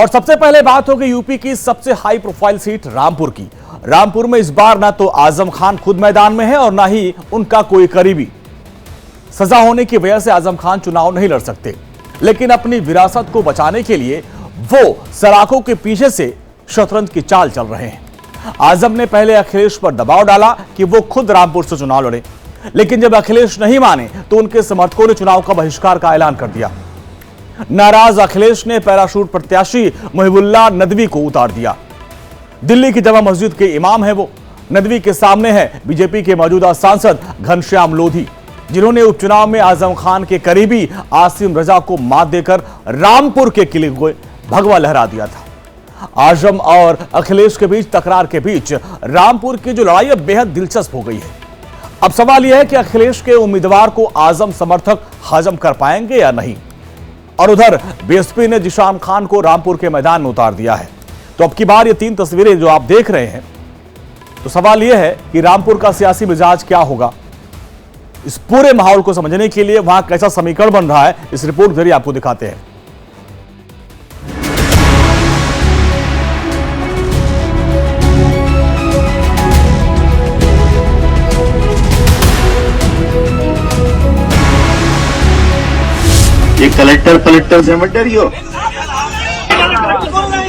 और सबसे पहले बात होगी यूपी की सबसे हाई प्रोफाइल सीट रामपुर की। रामपुर में इस बार ना तो आजम खान खुद मैदान में है और ना ही उनका कोई करीबी। सजा होने की वजह से आजम खान चुनाव नहीं लड़ सकते, लेकिन अपनी विरासत को बचाने के लिए वो सलाखों के पीछे से शतरंज की चाल चल रहे हैं। आजम ने पहले अखिलेश पर दबाव डाला कि वो खुद रामपुर से चुनाव लड़े, लेकिन जब अखिलेश नहीं माने तो उनके समर्थकों ने चुनाव का बहिष्कार का ऐलान कर दिया। नाराज अखिलेश ने पैराशूट प्रत्याशी मुहिबुल्लाह नदवी को उतार दिया। दिल्ली की जमा मस्जिद के इमाम है वो। नदवी के सामने है बीजेपी के मौजूदा सांसद घनश्याम लोधी, जिन्होंने उपचुनाव में आजम खान के करीबी आसिम रजा को मात देकर रामपुर के किले को भगवा लहरा दिया था। आजम और अखिलेश के बीच तकरार के बीच रामपुर की जो लड़ाई अब बेहद दिलचस्प हो गई है। अब सवाल यह है कि अखिलेश के उम्मीदवार को आजम समर्थक हजम कर पाएंगे या नहीं। और उधर बीएसपी ने जिशान खान को रामपुर के मैदान में उतार दिया है। तो अब की बार ये 3 तस्वीरें जो आप देख रहे हैं, तो सवाल यह है कि रामपुर का सियासी मिजाज क्या होगा। इस पूरे माहौल को समझने के लिए वहां कैसा समीकरण बन रहा है, इस रिपोर्ट के जरिए आपको दिखाते हैं। ये कलेक्टर से मत डरियो,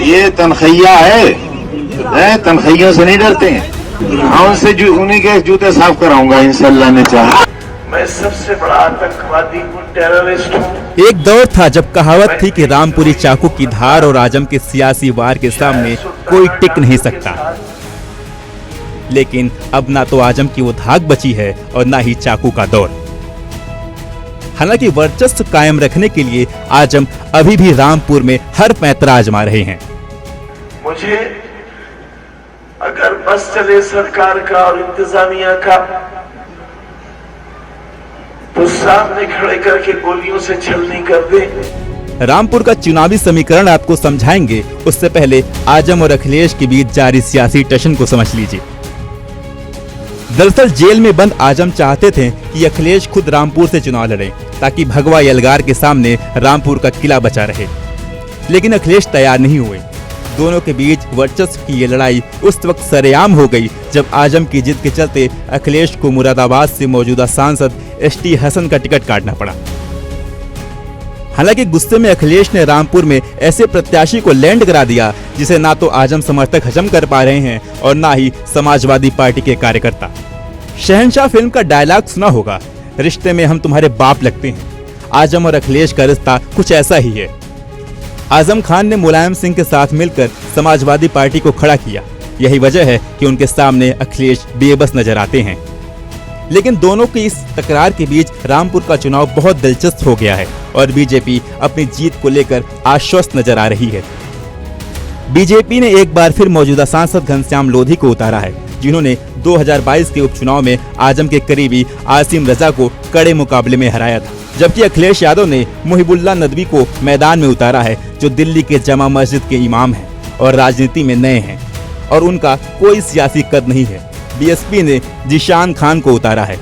ये तनखैया है, तनखैयों से नहीं डरते हैं। हाँ, उनसे उन्हीं के जूते साफ कराऊंगा इंशाल्लाह ने चाहा। मैं सबसे बड़ा आतंकवादी हूँ, टेररिस्ट हूँ। एक दौर था जब कहावत थी कि रामपुरी चाकू की धार और आजम के सियासी वार के सामने कोई टिक नहीं सकता, लेकिन अब ना तो आजम की वो धाक बची है और ना ही चाकू का दौर। हालांकि वर्चस्व कायम रखने के लिए आजम अभी भी रामपुर में हर पैंतरा आजमा रहे हैं। मुझे अगर बस चले सरकार का और इंतजामिया का, तो सामने खड़े करके गोलियों से छलनी कर दे। रामपुर का चुनावी समीकरण आपको समझाएंगे, उससे पहले आजम और अखिलेश के बीच जारी सियासी टशन को समझ लीजिए। दरअसल जेल में बंद आजम चाहते थे कि अखिलेश खुद रामपुर से चुनाव लड़े, ताकि भगवा यलगार के सामने रामपुर का किला बचा रहे, लेकिन अखिलेश तैयार नहीं हुए। दोनों के बीच वर्चस्व की ये लड़ाई उस वक्त सरेआम हो गई जब आजम की जिद के चलते अखिलेश को मुरादाबाद से मौजूदा सांसद एसटी हसन का टिकट काटना पड़ा। हालांकि गुस्से में अखिलेश ने रामपुर में ऐसे प्रत्याशी को लैंड करा दिया जिसे ना तो आजम समर्थक हजम कर पा रहे हैं और ना ही समाजवादी पार्टी के कार्यकर्ता। शहंशाह फिल्म का डायलॉग सुना होगा, रिश्ते में हम तुम्हारे बाप लगते हैं। आजम और अखिलेश का रिश्ता कुछ ऐसा ही है। आजम खान ने मुलायम सिंह के साथ मिलकर समाजवादी पार्टी को खड़ा किया। यही वजह है कि उनके सामने अखिलेश बेबस नजर आते हैं। लेकिन दोनों की इस तकरार के बीच रामपुर का चुनाव बहुत दिलचस्प हो गया है और बीजेपी अपनी जीत को लेकर आश्वस्त नजर आ रही है। बीजेपी ने एक बार फिर मौजूदा सांसद घनश्याम लोधी को उतारा है, जिन्होंने 2022 के उपचुनाव में आजम के करीबी आसिम रजा को कड़े मुकाबले में हराया था। जबकि अखिलेश यादव ने मुहिबुल्लाह नदवी को मैदान में उतारा है, जो दिल्ली के जमा मस्जिद के इमाम हैं और राजनीति में नए हैं और उनका कोई सियासी कद नहीं है। बीएसपी ने जिशान खान को उतारा है।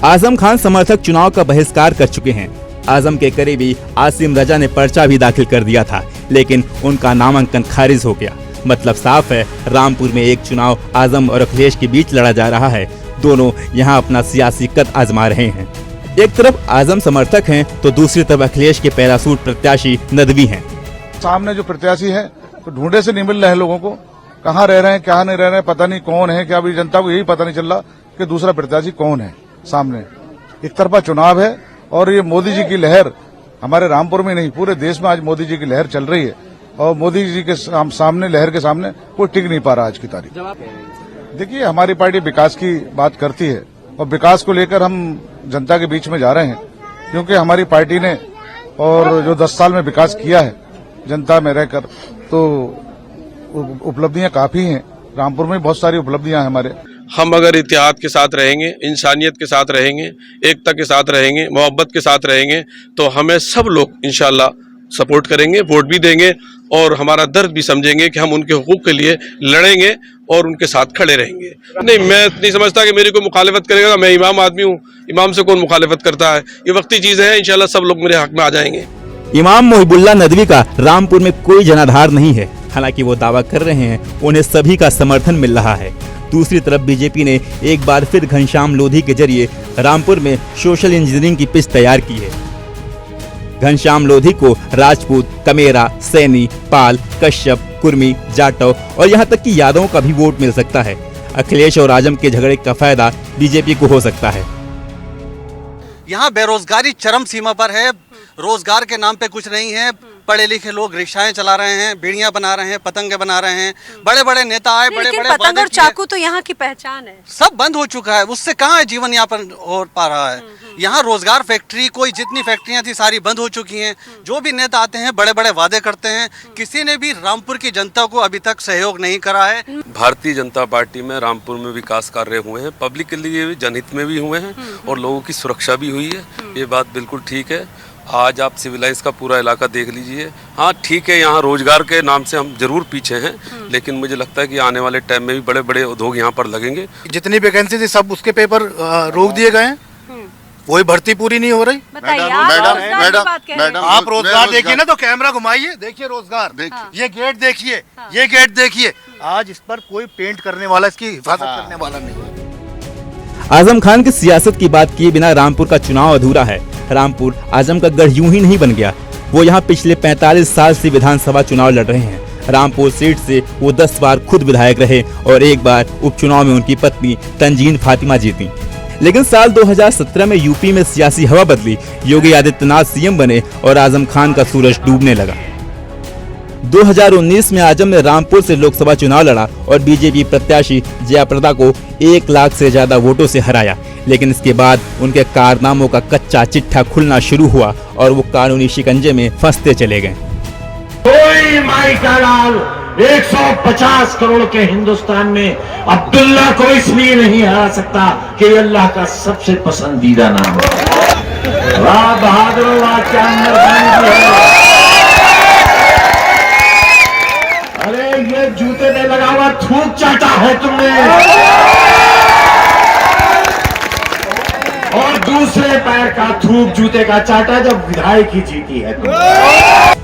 आजम खान समर्थक चुनाव का बहिष्कार कर चुके हैं। आजम के करीबी आसिम रजा ने पर्चा भी दाखिल कर दिया था, लेकिन उनका नामांकन खारिज हो गया। मतलब साफ है, रामपुर में एक चुनाव आजम और अखिलेश के बीच लड़ा जा रहा है। दोनों यहां अपना सियासी कद आजमा रहे हैं। एक तरफ आजम समर्थक हैं तो दूसरी तरफ अखिलेश के पैरासूट प्रत्याशी नदवी हैं। सामने जो प्रत्याशी है तो ढूंढे से नहीं मिल रहे हैं लोगों को, कहाँ रह रहे हैं क्या नहीं रह रहे हैं, पता नहीं कौन है क्या। अभी जनता को यही पता नहीं चल रहा कि दूसरा प्रत्याशी कौन है। सामने एक तरफा चुनाव है और ये मोदी जी की लहर हमारे रामपुर में नहीं पूरे देश में आज मोदी जी की लहर चल रही है और मोदी जी के सामने लहर के सामने कोई टिक नहीं पा रहा आज की तारीख। देखिए, हमारी पार्टी विकास की बात करती है और विकास को लेकर हम जनता के बीच में जा रहे हैं, क्योंकि हमारी पार्टी ने और जो 10 साल में विकास किया है जनता में रहकर, तो उपलब्धियां काफी हैं। रामपुर में बहुत सारी उपलब्धियां हैं हमारे। हम अगर इत्तेहाद के साथ रहेंगे, इंसानियत के साथ रहेंगे, एकता के साथ रहेंगे, मोहब्बत के साथ रहेंगे, तो हमें सब लोग इंशाल्लाह सपोर्ट करेंगे, वोट भी देंगे और हमारा दर्द भी समझेंगे कि हम उनके हुकूक के लिए लड़ेंगे और उनके साथ खड़े रहेंगे। नहीं, मैं नहीं समझता कि मेरी कोई मुखालिफत करेगा। मैं इमाम आदमी हूँ, इमाम से कौन मुखालिफत करता है। ये वक्ती चीज़ है, इंशाल्लाह सब लोग मेरे हक में आ जाएंगे। इमाम मोहिबुल्लाह नदवी का रामपुर में कोई जनाधार नहीं है। हालांकि वो दावा कर रहे हैं उन्हें सभी का समर्थन मिल रहा है। दूसरी तरफ बीजेपी ने एक बार फिर घनश्याम लोधी के जरिए रामपुर में सोशल इंजीनियरिंग की पिच तैयार की है। घनश्याम लोधी को राजपूत, कमेरा, सैनी, पाल, कश्यप, कुर्मी, जाटव और यहाँ तक कि यादवों का भी वोट मिल सकता है। अखिलेश और आजम के झगड़े का फायदा बीजेपी को हो सकता है। यहाँ बेरोजगारी चरम सीमा पर है, रोजगार के नाम पे कुछ नहीं है। पढ़े लिखे लोग रिक्शाएं चला रहे हैं, बीड़ियां बना रहे हैं, पतंगे बना रहे हैं। बड़े बड़े नेता आए, बड़े बड़े पतंग और चाकू तो यहाँ की पहचान है। सब बंद हो चुका है, उससे कहाँ जीवन यापन हो पा रहा है। यहाँ रोजगार फैक्ट्री, कोई जितनी फैक्ट्रियां थी सारी बंद हो चुकी हैं। जो भी नेता आते हैं बड़े बड़े वादे करते हैं, किसी ने भी रामपुर की जनता को अभी तक सहयोग नहीं करा है। भारतीय जनता पार्टी में रामपुर में विकास कार्य हुए हैं, पब्लिक के लिए जनहित में भी हुए हैं और लोगों की सुरक्षा भी हुई है। ये बात बिल्कुल ठीक है। आज आप सिविलाइज का पूरा इलाका देख लीजिए। हाँ ठीक है, यहाँ रोजगार के नाम से हम जरूर पीछे हैं, लेकिन मुझे लगता है कि आने वाले टाइम में भी बड़े बड़े उद्योग यहाँ पर लगेंगे। जितनी वैकेंसी थी सब उसके पेपर रोक दिए गए हैं, कोई भर्ती पूरी नहीं हो रही। मैडम आप रोजगार देखिए ना, तो कैमरा घुमाइए, देखिए रोजगार, ये गेट देखिए, ये गेट देखिए। आज इस पर कोई पेंट करने वाला, इसकी हिफाजत करने वाला नहीं है। आजम खान की सियासत की बात किए बिना रामपुर का चुनाव अधूरा है। रामपुर आजम का गढ़ यूं ही नहीं बन गया। वो यहाँ पिछले 45 साल से विधानसभा चुनाव लड़ रहे हैं। रामपुर सीट से वो 10 बार खुद विधायक रहे और एक बार उपचुनाव में उनकी पत्नी तंजीन फातिमा जीती। लेकिन साल 2017 में यूपी में सियासी हवा बदली, योगी आदित्यनाथ सीएम बने और आजम खान का सूरज डूबने लगा। 2019 में आजम ने रामपुर से लोकसभा चुनाव लड़ा और बीजेपी प्रत्याशी जयाप्रदा को 1 लाख से ज्यादा वोटों से हराया। लेकिन इसके बाद उनके कारनामों का कच्चा चिट्ठा खुलना शुरू हुआ और वो कानूनी शिकंजे में फंसते चले गए। कोई माई का लाल 150 करोड़ के हिंदुस्तान में अब्दुल्ला को इसलिए नहीं हरा सकता कि अल्लाह का सबसे पसंदीदा नाम है। वाह बहादुर, वाह क्या मेहरबानी है। अरे ये जूते में लगा हुआ थूक चाटा है तुमने, और दूसरे पैर का थूक जूते का चाटा जब विधायक ही जीती है तुमने।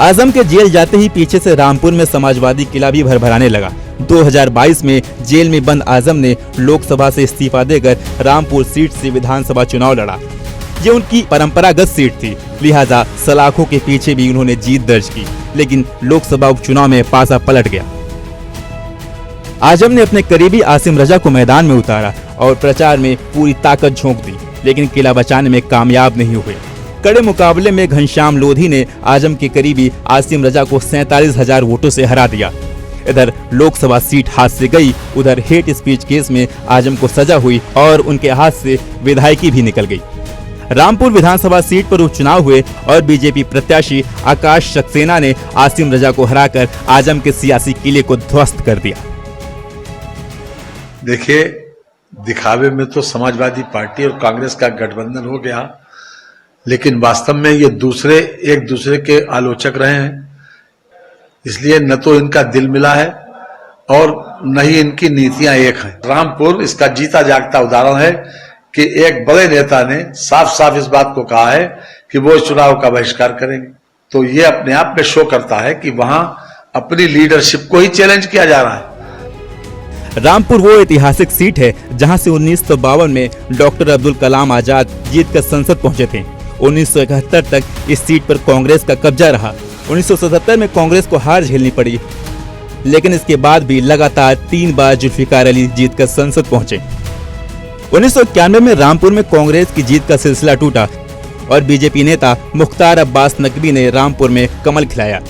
आजम के जेल जाते ही पीछे से रामपुर में समाजवादी किला भी भरभराने लगा। 2022 में जेल में बंद आजम ने लोकसभा से इस्तीफा देकर रामपुर सीट से विधानसभा चुनाव लड़ा। ये उनकी परंपरागत सीट थी, लिहाजा सलाखों के पीछे भी उन्होंने जीत दर्ज की। लेकिन लोकसभा उपचुनाव में पासा पलट गया। आजम ने अपने करीबी आसिम रजा को मैदान में उतारा और प्रचार में पूरी ताकत झोंक दी, लेकिन किला बचाने में कामयाब नहीं हुए। कड़े मुकाबले में घनश्याम लोधी ने आजम के करीबी आसिम रजा को 47,000 वोटों से हरा दिया। इधर लोकसभा सीट हाथ से गई, उधर हेट स्पीच केस में आजम को सजा हुई और उनके हाथ से विधायकी भी निकल गई। रामपुर विधानसभा सीट पर उपचुनाव हुए और बीजेपी प्रत्याशी आकाश सक्सेना ने आसिम रजा को हराकर आजम के सियासी किले को ध्वस्त कर दिया। देखिए, दिखावे में तो समाजवादी पार्टी और कांग्रेस का गठबंधन हो गया, लेकिन वास्तव में ये दूसरे एक दूसरे के आलोचक रहे हैं। इसलिए न तो इनका दिल मिला है और न ही इनकी नीतियां एक हैं। रामपुर इसका जीता जागता उदाहरण है कि एक बड़े नेता ने साफ साफ इस बात को कहा है कि वो इस चुनाव का बहिष्कार करेंगे। तो ये अपने आप में शो करता है कि वहां अपनी लीडरशिप को ही चैलेंज किया जा रहा है। रामपुर वो ऐतिहासिक सीट है जहां से 1952 में डॉक्टर अब्दुल कलाम आजाद जीतकर संसद पहुंचे थे। 1971 तक इस सीट पर कांग्रेस का कब्जा रहा। 1977 में कांग्रेस को हार झेलनी पड़ी, लेकिन इसके बाद भी लगातार 3 बार जुल्फिकार अली जीतकर संसद पहुंचे। 1991 में रामपुर में कांग्रेस की जीत का सिलसिला टूटा और बीजेपी नेता मुख्तार अब्बास नकवी ने रामपुर में कमल खिलाया।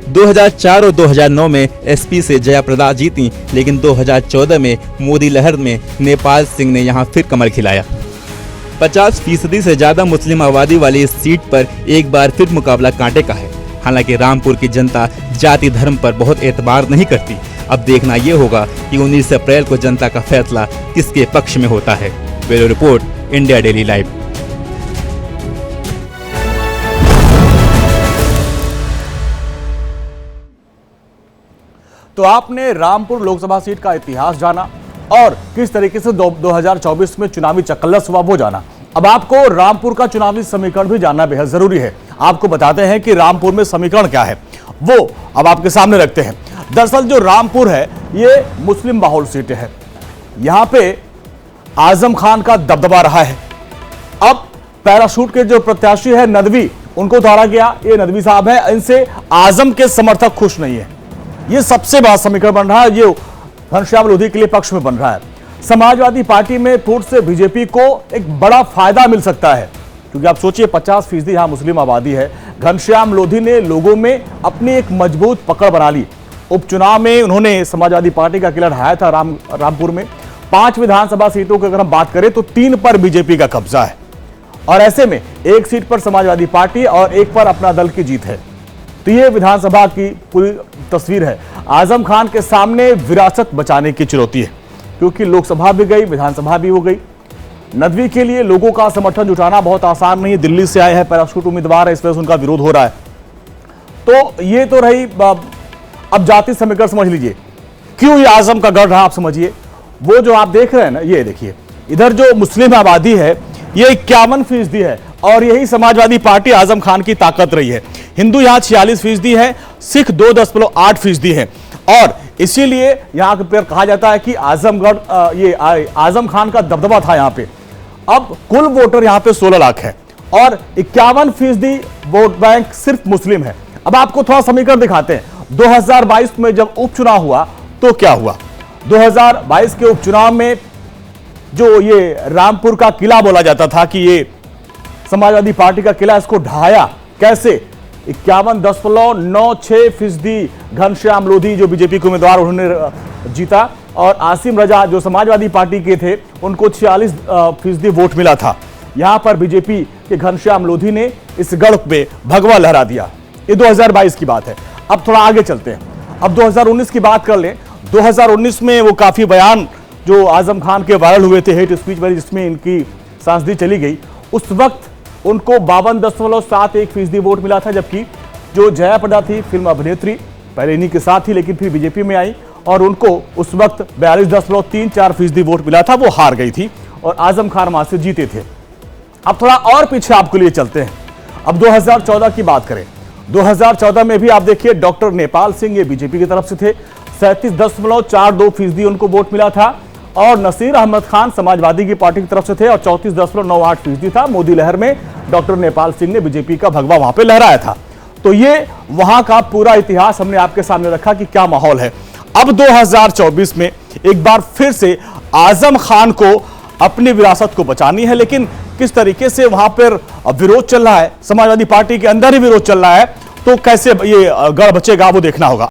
2004 और 2009 में एसपी से जयाप्रदा जीती, लेकिन 2014 में मोदी लहर में नेपाल सिंह ने यहां फिर कमल खिलाया। 50% से ज्यादा मुस्लिम आबादी वाली इस सीट पर एक बार फिर मुकाबला कांटे का है। हालांकि रामपुर की जनता जाति धर्म पर बहुत एतबार नहीं करती। अब देखना ये होगा कि 19 अप्रैल को जनता का फैसला किसके पक्ष में होता है। Bureau report, India daily live. तो आपने रामपुर लोकसभा सीट का इतिहास जाना और किस तरीके से 2024 में चुनावी चकल्लस हुआ वो जाना। अब आपको रामपुर का चुनावी समीकरण भी जानना बेहद जरूरी है। आपको बताते हैं कि रामपुर में समीकरण क्या है, वो अब आपके सामने रखते हैं। दरअसल जो रामपुर है ये मुस्लिम बाहुल सीट है, यहां पे आजम खान का दबदबा रहा है। अब पैराशूट के जो प्रत्याशी है नदवी, उनको उतारा गया, ये नदवी साहब है, इनसे आजम के समर्थक खुश नहीं है। ये सबसे बड़ा समीकरण बन रहा है, ये घनश्याम लोधी के लिए पक्ष में बन रहा है। समाजवादी पार्टी में फूट से बीजेपी को एक बड़ा फायदा मिल सकता है, क्योंकि आप सोचिए 50% यहां मुस्लिम आबादी है। घनश्याम लोधी ने लोगों में अपनी एक मजबूत पकड़ बना ली। उपचुनाव में उन्होंने समाजवादी पार्टी का किला ढाया था रामपुर में। 5 विधानसभा सीटों की अगर हम बात करें तो 3 पर बीजेपी का कब्जा है, और ऐसे में 1 सीट पर समाजवादी पार्टी और 1 पर अपना दल की जीत है। तो ये विधानसभा की पूरी तस्वीर है। आजम खान के सामने विरासत बचाने की चुनौती है, क्योंकि लोकसभा भी गई, विधानसभा भी हो गई। नदवी के लिए लोगों का समर्थन जुटाना बहुत आसान नहीं है। दिल्ली से आए हैं, पैराशूट उम्मीदवार है, इस वजह से उनका विरोध हो रहा है। तो ये तो रही। अब जाति समीकरण समझ लीजिए, क्यों ये आजम का गढ़ रहा, आप समझिए। वो जो आप देख रहे हैं ना, ये देखिए, इधर जो मुस्लिम आबादी है ये 51% है, और यही समाजवादी पार्टी आजम खान की ताकत रही है। हिंदू यहाँ 46% है, सिख 2.8% है, और इसीलिए यहाँ पर कहा जाता है कि आजमगढ़ ये आजम खान का दबदबा था यहाँ पे। अब कुल वोटर यहाँ पे 16 लाख है, और 51% वोट बैंक सिर्फ मुस्लिम है। अब आपको थोड़ा समीकरण दिखाते हैं। 2022 में जब उपचुनाव हुआ तो क्या हुआ। 2022 के उपचुनाव में जो ये रामपुर का किला बोला जाता था कि ये समाजवादी पार्टी का किला, इसको ढहाया कैसे। 51.96% घनश्याम लोधी जो बीजेपी के उम्मीदवार, उन्होंने जीता, और आसिम रजा जो समाजवादी पार्टी के थे उनको 46% वोट मिला था। यहां पर बीजेपी के घनश्याम लोधी ने इस गढ़ पे भगवा लहरा दिया। ये 2022 की बात है। अब थोड़ा आगे चलते हैं, अब 2019 की बात कर लें। 2019 में वो काफी बयान जो आजम खान के वायरल हुए थे, हेट स्पीच वाली, जिसमें इनकी सांसदी चली गई, उस वक्त उनको 52.71% वोट मिला था। जबकि जो जया प्रदा थी, फिल्म अभिनेत्री, पहले इन्हीं के साथ थी लेकिन फिर बीजेपी में आई, और उनको उस वक्त 42.34% वोट मिला था। वो हार गई थी और आजम खान वहां से जीते थे। अब थोड़ा और पीछे आपके लिए चलते हैं। अब 2014 की बात करें। 2014 में भी आप देखिए, डॉक्टर नेपाल सिंह, ये बीजेपी की तरफ से थे, 37.42% उनको वोट मिला था, और नसीर अहमद खान समाजवादी की पार्टी की तरफ से थे और 34.98% था। मोदी लहर में डॉक्टर नेपाल सिंह ने बीजेपी का भगवा वहां पे लहराया था। तो ये वहां का पूरा इतिहास हमने आपके सामने रखा कि क्या माहौल है। अब 2024 में एक बार फिर से आजम खान को अपनी विरासत को बचानी है, लेकिन किस तरीके से वहां पर विरोध चल रहा है, समाजवादी पार्टी के अंदर ही विरोध चल रहा है, तो कैसे ये गढ़ बचेगा वो देखना होगा।